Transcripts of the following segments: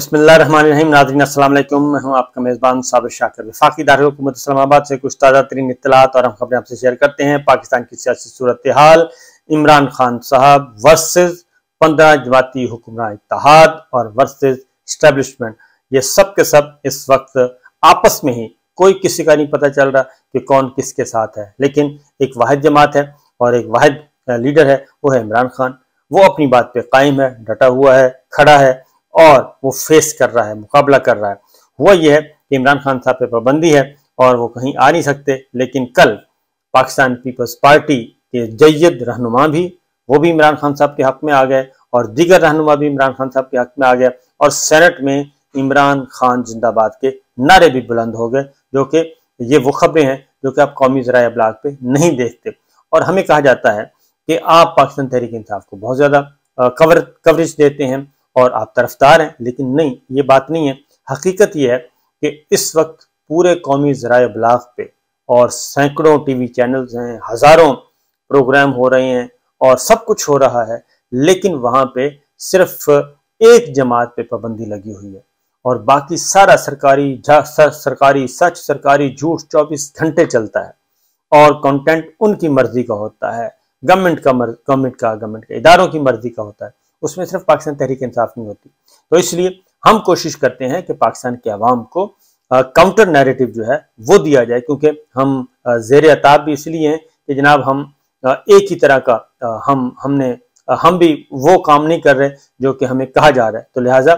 बिस्मिल्लाहिर्रहमानिर्रहीम। नाज़रीन अस्सलाम वालेकुम। मैं हूं आपका मेज़बान साबिर शाकिर। वफाकी दारुल हुकूमत इस्लामाबाद से कुछ ताज़ा तरीन इत्तलात और हम खबरें आपसे शेयर करते हैं। पाकिस्तान की सियासी सूरत हाल, इमरान खान साहब वर्सेस 15 जमाती हुक्मरान इत्तेहाद और वर्सेस इस्टेब्लिशमेंट, ये सब के सब इस वक्त आपस में ही कोई किसी का नहीं पता चल रहा कि कौन किसके साथ है। लेकिन एक वाहिद जमात है और एक वाहिद लीडर है, वो है इमरान खान। वो अपनी बात पे कायम है, डटा हुआ है, खड़ा है और वो फेस कर रहा है, मुकाबला कर रहा है। हुआ यह है कि इमरान खान साहब पे पाबंदी है और वो कहीं आ नहीं सकते। लेकिन कल पाकिस्तान पीपल्स पार्टी के जय्यद रहनुमा भी वो भी इमरान खान साहब के हक में आ गए और दीगर रहनुमा भी इमरान खान साहब के हक में आ गए और सेनेट में इमरान खान जिंदाबाद के नारे भी बुलंद हो गए, जो कि ये वो खबरें हैं जो कि आप कौमी ज़राए अबलाग पे नहीं देखते। और हमें कहा जाता है कि आप पाकिस्तान तहरीक इंसाफ को बहुत ज़्यादा कवरेज देते हैं और आप तरफदार हैं, लेकिन नहीं, ये बात नहीं है। हकीकत ये है कि इस वक्त पूरे कौमी ज़राए अबलाग पे और सैकड़ों टीवी चैनल्स हैं, हज़ारों प्रोग्राम हो रहे हैं और सब कुछ हो रहा है, लेकिन वहाँ पे सिर्फ एक जमात पे पाबंदी लगी हुई है और बाकी सारा सरकारी सच, सरकारी झूठ 24 घंटे चलता है और कंटेंट उनकी मर्जी का होता है, गवर्नमेंट का इदारों की मर्जी का होता है। उसमें सिर्फ पाकिस्तान तहरीक इंसाफ नहीं होती। तो इसलिए हम कोशिश करते हैं कि पाकिस्तान के अवाम को काउंटर नैरेटिव जो है वो दिया जाए, क्योंकि हम ज़ेर अताब भी इसलिए हैं कि जनाब हम एक ही तरह का हम भी वो काम नहीं कर रहे जो कि हमें कहा जा रहा है। तो लिहाजा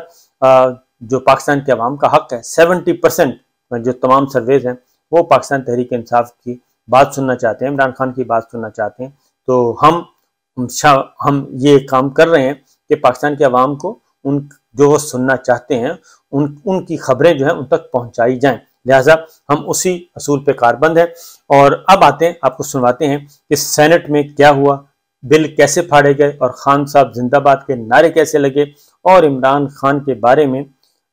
जो पाकिस्तान के अवाम का हक है, 70% जो तमाम सर्वेज हैं वो पाकिस्तान तहरीक इंसाफ की बात सुनना चाहते हैं, इमरान खान की बात सुनना चाहते हैं। तो हम ये काम कर रहे हैं कि पाकिस्तान के अवाम को उन जो वो सुनना चाहते हैं उनकी खबरें जो हैं उन तक पहुंचाई जाएं। लिहाजा हम उसी असूल पे कारबंद हैं। और अब आते हैं, आपको सुनवाते हैं कि सेनेट में क्या हुआ, बिल कैसे फाड़े गए और खान साहब जिंदाबाद के नारे कैसे लगे और इमरान खान के बारे में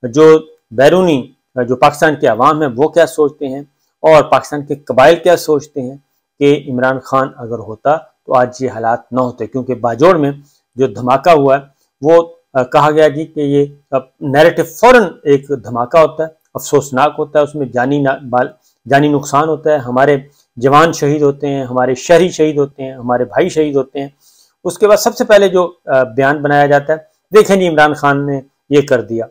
जो बैरूनी जो पाकिस्तान के अवाम है वो क्या सोचते हैं और पाकिस्तान के कबाइल क्या सोचते हैं कि इमरान खान अगर होता तो आज ये हालात न होते। क्योंकि बाजोड़ में जो धमाका हुआ है वो कहा गया जी कि ये नैरेटिव फौरन एक धमाका होता है, अफसोसनाक होता है, उसमें जानी नुकसान होता है, हमारे जवान शहीद होते हैं, हमारे शहरी शहीद होते हैं, हमारे भाई शहीद होते हैं। उसके बाद सबसे पहले जो बयान बनाया जाता है, देखें जी इमरान खान ने ये कर दिया।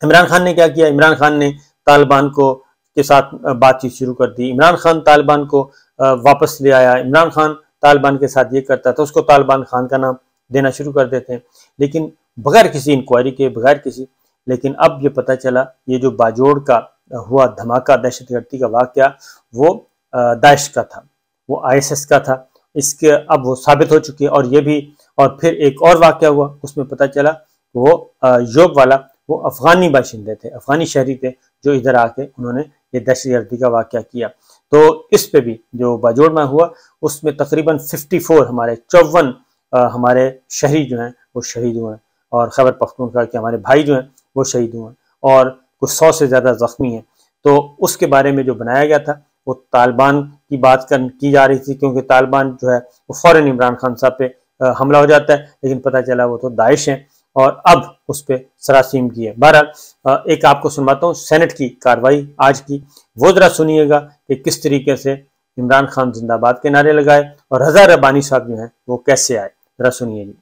इमरान खान ने क्या किया? इमरान खान ने तालिबान को के साथ बातचीत शुरू कर दी, इमरान खान तालिबान को वापस ले आया, इमरान खान तालिबान के साथ ये करता था, उसको तालिबान खान का नाम देना शुरू कर देते हैं, लेकिन बगैर किसी इंक्वायरी के, बगैर किसी। लेकिन अब ये पता चला ये जो बाजोड़ का हुआ धमाका, दहशतगर्दी का वाकया, वो दाइश का था, वो ISS का था। इसके अब वो साबित हो चुकी है। और ये भी, और फिर एक और वाकया हुआ, उसमें पता चला वो योग वाला वो अफगानी बाशिंदे थे, अफगानी शहरी थे, जो इधर आके उन्होंने ये दहशतगर्दी का वाकया किया। तो इस पे भी जो बाजोड़ में हुआ उसमें तकरीबन 54 हमारे 54 हमारे शहरी जो हैं वो शहीद हुए हैं और खैबर पख्तूनख्वा के हमारे भाई जो हैं वो शहीद हुए हैं और कुछ 100 से ज़्यादा ज़ख्मी हैं। तो उसके बारे में जो बनाया गया था वो तालिबान की बात की जा रही थी, क्योंकि तालिबान जो है वो फ़ौरन इमरान खान साहब पे हमला हो जाता है, लेकिन पता चला वो तो दाइश हैं और अब उस पर सरासीम की है। बहरहाल एक आपको सुनवाता हूँ सेनेट की कार्रवाई आज की, वो ज़रा सुनिएगा कि किस तरीके से इमरान खान जिंदाबाद के नारे लगाए और रज़ा रब्बानी साहब जो हैं वो कैसे आए, जरा सुनिए जी।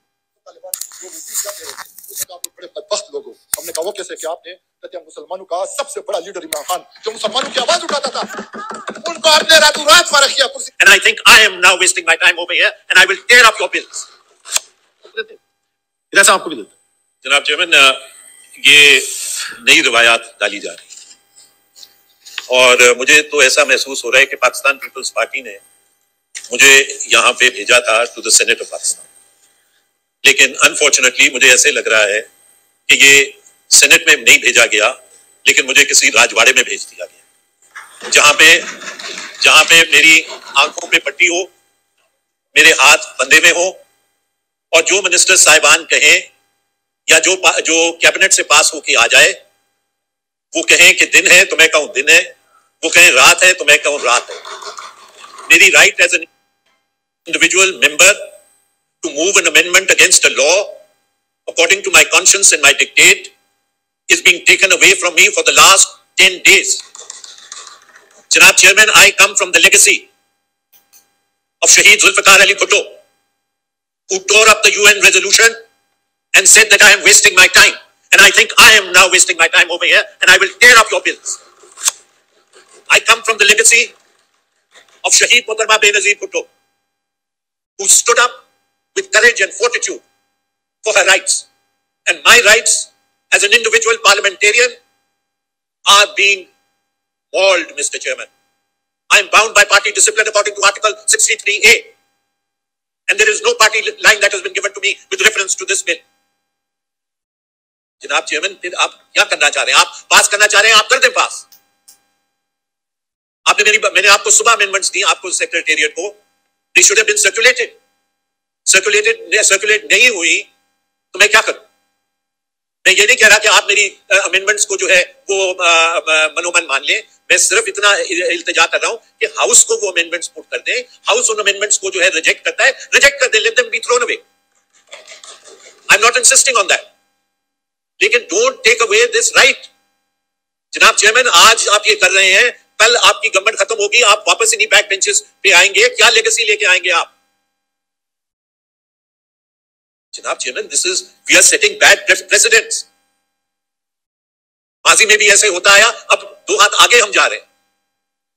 हमने कहा वो कैसे कि आपने मुसलमानों का सबसे बड़ा लीडर इमरान खान जो मुसलमानों की आवाज उठाता था, उनको आपने रातों रात फारिग किया कुर्सी। And I think I am now wasting my time over here and I will tear up your bills. इधर आपको भी देता जनाब चेयरमैन, ये नई रिवायात डाली जा रही है और मुझे तो ऐसा महसूस हो रहा है कि पाकिस्तान पीपल्स पार्टी ने मुझे यहाँ पे भेजा था to the senate of Pakistan, लेकिन अनफॉर्चुनेटली मुझे ऐसे लग रहा है कि ये सेनेट में नहीं भेजा गया, लेकिन मुझे किसी राजवाड़े में भेज दिया गया, जहां पे मेरी आंखों पे पट्टी हो, मेरे हाथ बंधे में हो और जो मिनिस्टर साहिबान कहें या जो कैबिनेट से पास होके आ जाए वो कहें कि दिन है तो मैं कहूं दिन है, वो कहें रात है तो मैं कहूं रात है। मेरी right as an individual member to move an amendment against a law according to my conscience and my dictate is being taken away from me for the last 10 days. Janab Chairman, I come from the legacy of Shaheed Zulfikar Ali Bhutto, who tore up the UN resolution and said that I am wasting my time. And I think I am now wasting my time over here, and I will tear up your bills. I come from the legacy of Shaheed Mohtarma Benazir Bhutto, who stood up with courage and fortitude for her rights. And my rights as an individual parliamentarian are being mauled, Mr. Chairman. I am bound by party discipline according to Article 63A. And there is no party line that has been given to me with reference to this bill. जनाब chairman, फिर आप क्या करना चाह रहे हैं? आप पास करना चाह रहे हैं, आप कर दें पास। मैंने आपको सुबह अमेंडमेंट्स दी, आपको सेक्रेटेरिएट को, they should have been circulated नहीं हुई तो मैं क्या करूं? मैं ये नहीं कह रहा कि आप मेरी अमेंडमेंट्स को जो है वो मनोमन मान लें। मैं सिर्फ इतना इल्तिजा कर रहा हूं कि हाउस को वो अमेंडमेंट्स पुट कर दें। हाउस उन अमेंडमेंट्स को जो है रिजेक्ट करता है, रिजेक्ट कर दे, let them be thrown away. I am not insisting on that, लेकिन don't take away this right. जनाब चेयरमैन, आज आप ये कर रहे हैं, कल आपकी गवर्नमेंट खत्म होगी, आप वापस इन्हीं बैक बेंचेस पे आएंगे, क्या लेगेसी लेके आएंगे आप? जनाब chairman, we are setting bad precedents. माजी में भी ऐसे होता आया, अब 2 हाथ आगे हम जा रहे हैं।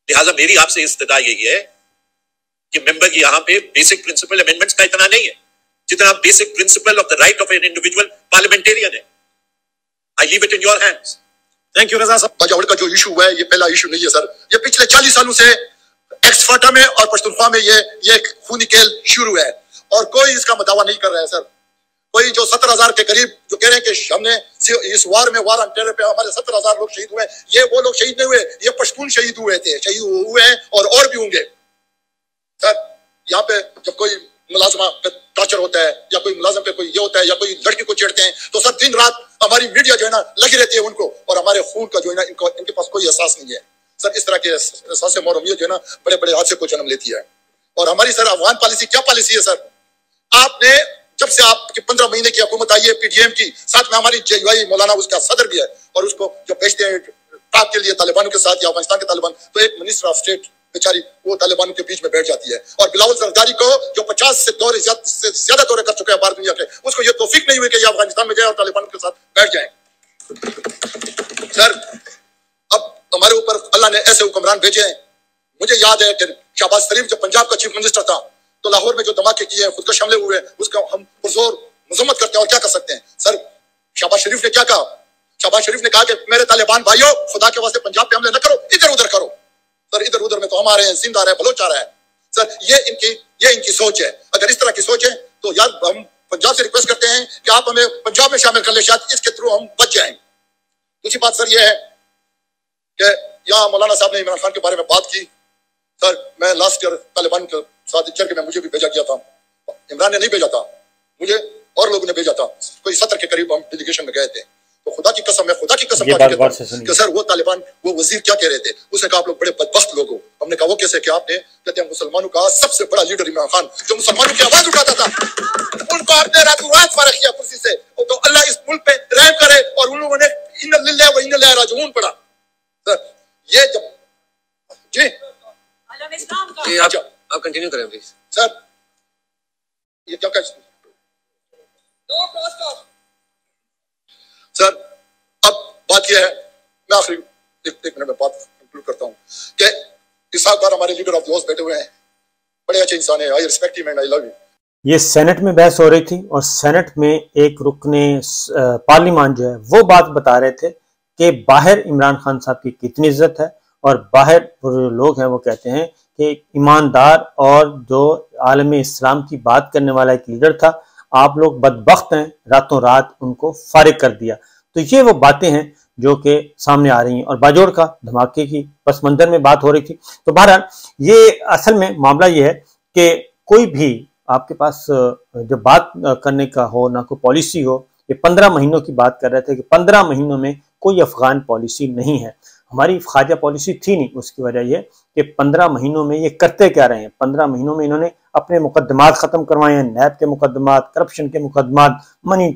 लिहाजा मेरी आपसे इस्तदा यही है कि मेंबर की यहां पे बेसिक प्रिंसिपल अमेंडमेंट्स का इतना नहीं है जितना basic principle of the right of an individual parliamentarian है। I leave it in your hands. Thank you Raza sahab. बजावड़ का जो इशू है ये पहला इशू नहीं है सर, ये पिछले 40 सालों से एक्सफाटा में और पश्तूनख्वा में ये खूनी खेल शुरू है और कोई इसका दावा नहीं कर रहा है सर। कोई जो 17,000 के करीब जो कह रहे हैं कि हमने इस वार ऑन टेरर पे हमारे 17,000 लोग शहीद हुए, ये वो लोग शहीद नहीं हुए, ये पश्तून शहीद हुए थे, शहीद हुए हैं और भी होंगे सर। यहाँ पे जब कोई मुलाजमा पे टॉर्चर होता है या कोई मुलाजम पे कोई ये होता है या कोई लड़की को छेड़ते हैं तो सर दिन रात हमारी मीडिया जो है ना लगी रहती है उनको, और हमारे खून का जो है ना इनके पास कोई एहसास नहीं है सर। इस तरह के एहसास मरहूमियत जो है ना बड़े बड़े हादसे को जन्म लेती है। और हमारी सर अफगान पॉलिसी क्या पॉलिसी है सर? आपने जब से आपकी 15 महीने की हुकूमत आई है पीडीएम की, साथ में हमारी जेयूआई मौलाना उसका सदर भी है, और उसको जो भेजते हैं टाप के लिए तालिबानों के साथ या अफगानिस्तान के तालिबान, तो एक मिनिस्टर ऑफ स्टेट बेचारी वो तालिबानों के बीच में बैठ जाती है। और बिलावल जरदारी को जो 50 से ज्यादा दौरे कर चुके हैं बाहर दुनिया के, उसको ये तौफीक नहीं हुई कि ये अफगानिस्तान में जाए और तालिबान के साथ बैठ जाए सर। अब हमारे ऊपर अल्लाह ने ऐसे हुक्मरान भेजे हैं। मुझे याद है कि शहबाज शरीफ जब पंजाब का चीफ मिनिस्टर था तो लाहौर में जो धमाके किए, खुदकश हमले हुए, उसका हम पुरजोर मजम्मत करते हैं। और क्या कर सकते हैं सर? शहबाज शरीफ ने क्या कहा? शहबाज शरीफ ने कहा कि मेरे तालिबान भाइयों, खुदा के वास्ते पंजाब पे हमले न करो, इधर उधर करो। सर इधर उधर में तो हम आ रहे हैं, सिंध आ रहे हैं, बलोच आ रहा है सर। ये इनकी सोच है। अगर इस तरह की सोच है तो यार हम पंजाब से रिक्वेस्ट करते हैं कि आप हमें पंजाब में शामिल कर ले, शायद इसके थ्रू हम बच जाएं। दूसरी बात सर ये है कि यहाँ मौलाना साहब ने इमरान खान के बारे में बात की सर। मैं लास्ट ईयर तालिबान के साथ चल के मुझे भी भेजा गया था, इमरान ने नहीं भेजा था, मुझे और लोगों ने भेजा था, कोई 70 के करीब हम डेलीगेशन में गए थे। तो खुदा की कसम है, खुदा की कसम कि सर वो तालिबान वो वजीर क्या कह रहे थे, उसने कहा आप लोग बड़े बदबख्त लोग हो। हमने कहा वो कैसे? कि आपने कहते हैं मुसलमानों का सबसे बड़ा लीडर इमरान खान जो मुसलमानों की आवाज उठाता था, उनको आपने रातों रात फारिग किया कुर्सी से। तो अल्लाह इस मुल्क पे रहम करे। और उन लोगों ने इन्ना लिल्लाह व इन्ना इलैहि राजिऊन पढ़ा सर। ये जब जी आप कंटिन्यू करें प्लीज सर। ये क्या कर सर? अब बात यह है, मैं आखिरी एक मिनट में बात कंक्लूड करता हूं कि इसहाक डार हमारे लीडर ऑफ द हाउस बैठे हुए हैं, बड़े अच्छे इंसान है, I respect him and I love you. ये सेनेट में बहस हो रही थी और सेनेट में एक रुकने पार्लियामान जो है वो बात बता रहे थे कि बाहर इमरान खान साहब की कितनी इज्जत है, और बाहर जो लोग हैं वो कहते हैं कि ईमानदार और जो आलम इस्लाम की बात करने वाला एक लीडर था, आप लोग बदबख्त हैं, रातों रात उनको फारिग कर दिया। तो ये वो बातें हैं जो कि सामने आ रही हैं और बाजोड़ का धमाके की पस मंजर में बात हो रही थी। तो बहरहाल ये असल में मामला ये है कि कोई भी आपके पास जब बात करने का हो, ना कोई पॉलिसी हो, ये 15 महीनों की बात कर रहे थे कि 15 महीनों में कोई अफगान पॉलिसी नहीं है। हमारी ख्वाजा पॉलिसी थी नहीं, उसकी वजह यह कि 15 महीनों में ये करते क्या रहे हैं। 15 महीनों में इन्होंने अपने मुकदमात ख़त्म करवाए हैं, नैब के मुकदमात, करप्शन के मुकदमात, मनी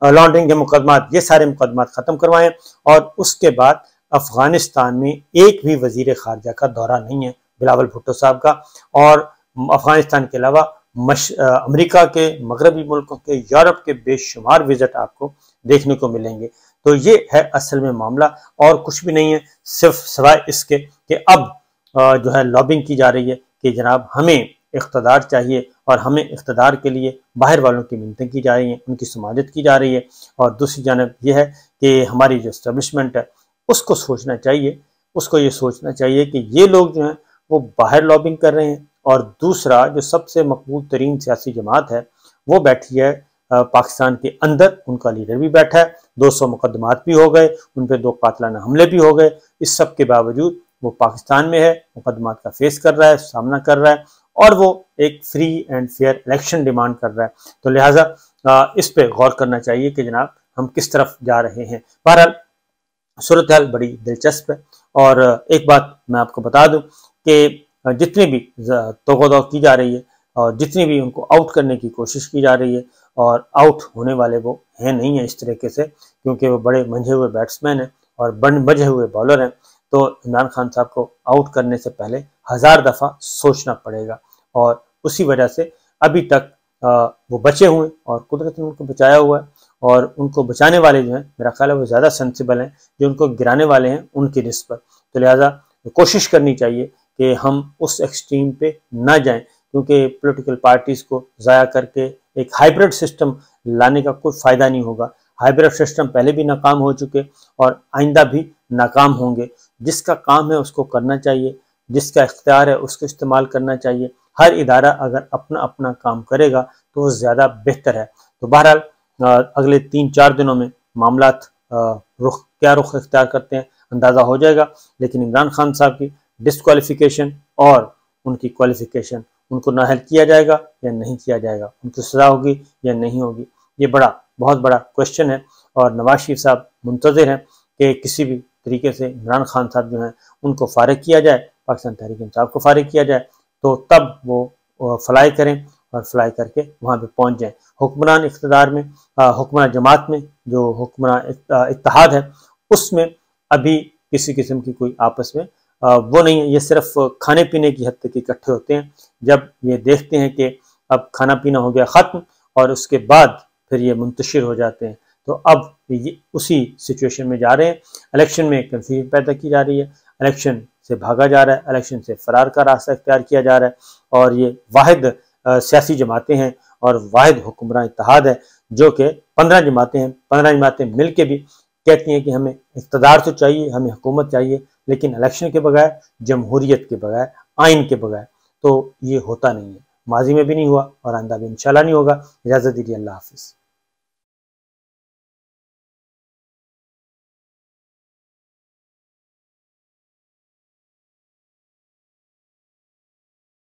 लॉन्ड्रिंग के मुकदमात, ये सारे मुकदमात ख़त्म करवाएं। और उसके बाद अफ़गानिस्तान में एक भी वज़ीर ख़ारजा का दौरा नहीं है बिलावल भुट्टो साहब का, और अफ़गानिस्तान के अलावा अमेरिका के, मगरबी मुल्कों के, यूरोप के बेशुमार विजिट आपको देखने को मिलेंगे। तो ये है असल में मामला, और कुछ भी नहीं है, सिर्फ सिवाय इसके कि अब जो है लॉबिंग की जा रही है कि जनाब हमें इक़्तिदार चाहिए, और हमें इक़्तिदार के लिए बाहर वालों की मिन्नतें की जा रही हैं, उनकी समाजत की जा रही है। और दूसरी जानब यह है कि हमारी जो इस्टेब्लिशमेंट है उसको सोचना चाहिए, उसको ये सोचना चाहिए कि ये लोग जो हैं वो बाहर लॉबिंग कर रहे हैं, और दूसरा जो सबसे मकबूल तरीन सियासी जमात है वो बैठी है पाकिस्तान के अंदर, उनका लीडर भी बैठा है, 200 मुकदमात भी हो गए, उन पर 2 कातलाना हमले भी हो गए। इस सब के बावजूद वो पाकिस्तान में है, मुकदमात का फेस कर रहा है, सामना कर रहा है, और वो एक free and fair election demand कर रहा है। तो लिहाजा इस पे गौर करना चाहिए कि जनाब हम किस तरफ जा रहे हैं। बहरहाल सूरत हाल बड़ी दिलचस्प है, और एक बात मैं आपको बता दूं कि जितनी भी तोगोदो की जा रही है और जितनी भी उनको आउट करने की कोशिश की जा रही है, और आउट होने वाले वो हैं नहीं है इस तरीके से, क्योंकि वो बड़े मंझे हुए बैट्समैन हैं और बंधे हुए बॉलर हैं। तो इमरान खान साहब को आउट करने से पहले 1000 दफ़ा सोचना पड़ेगा, और उसी वजह से अभी तक वो बचे हुए, और कुदरत ने उनको बचाया हुआ है, और उनको बचाने वाले जो हैं मेरा ख्याल है वो ज़्यादा सेंसिबल हैं जो उनको गिराने वाले हैं उनकी निस्बत। तो लिहाजा कोशिश करनी चाहिए कि हम उस एक्सट्रीम पे ना जाएं, क्योंकि पॉलिटिकल पार्टीज़ को ज़ाया करके एक हाइब्रिड सिस्टम लाने का कोई फ़ायदा नहीं होगा। हाइब्रिड सिस्टम पहले भी नाकाम हो चुके और आइंदा भी नाकाम होंगे। जिसका काम है उसको करना चाहिए, जिसका इख्तियार है उसको इस्तेमाल करना चाहिए। हर इदारा अगर अपना अपना काम करेगा तो वो ज़्यादा बेहतर है। तो बहरहाल अगले 3-4 दिनों में मामलात क्या रुख इख्तियार करते हैं अंदाज़ा हो जाएगा, लेकिन इमरान खान साहब की डिस्क्वालिफिकेशन और उनकी क्वालिफिकेशन, उनको नाअहल किया जाएगा या नहीं किया जाएगा, उनको सज़ा होगी या नहीं होगी, ये बहुत बड़ा क्वेश्चन है। और नवाज शरीफ साहब मुंतज़िर हैं कि किसी भी तरीके से इमरान खान साहब जो हैं उनको फ़ारिग किया जाए, पाकिस्तान तहरीक इंसाफ को फ़ारिग किया जाए, तो तब वो फ्लाई करें और फ्लाई करके वहाँ पे पहुँच जाएँ। हुक्मरान इक़्तिदार में, हुक्मरान जमात में जो हुक्मरान इत्तेहाद है उसमें अभी किसी किस्म की कोई आपस में वो नहीं है। ये सिर्फ खाने पीने की हद तक इकट्ठे होते हैं जब ये देखते हैं कि अब खाना पीना हो गया ख़त्म, और उसके बाद फिर ये मुंतशिर हो जाते हैं। तो अब ये उसी सिचुएशन में जा रहे हैं। इलेक्शन में कंफ्यूजन पैदा की जा रही है, इलेक्शन से भागा जा रहा है, इलेक्शन से फरार का रास्ता इख्तियार किया जा रहा है, और ये वाहिद सियासी जमातें हैं और वाहिद हुक्मरान इत्तेहाद है जो कि 15 जमातें हैं। 15 जमातें मिल के भी कहती हैं कि हमें इक़्तिदार तो चाहिए, हमें हुकूमत चाहिए, लेकिन इलेक्शन के बगैर, जमहूरियत के बगैर, आइन के बगैर। तो ये होता नहीं है, माजी में भी नहीं हुआ और आइंदा भी इंशाल्लाह नहीं होगा। इजाज़त दीजिए, अल्लाह हाफ़िज़।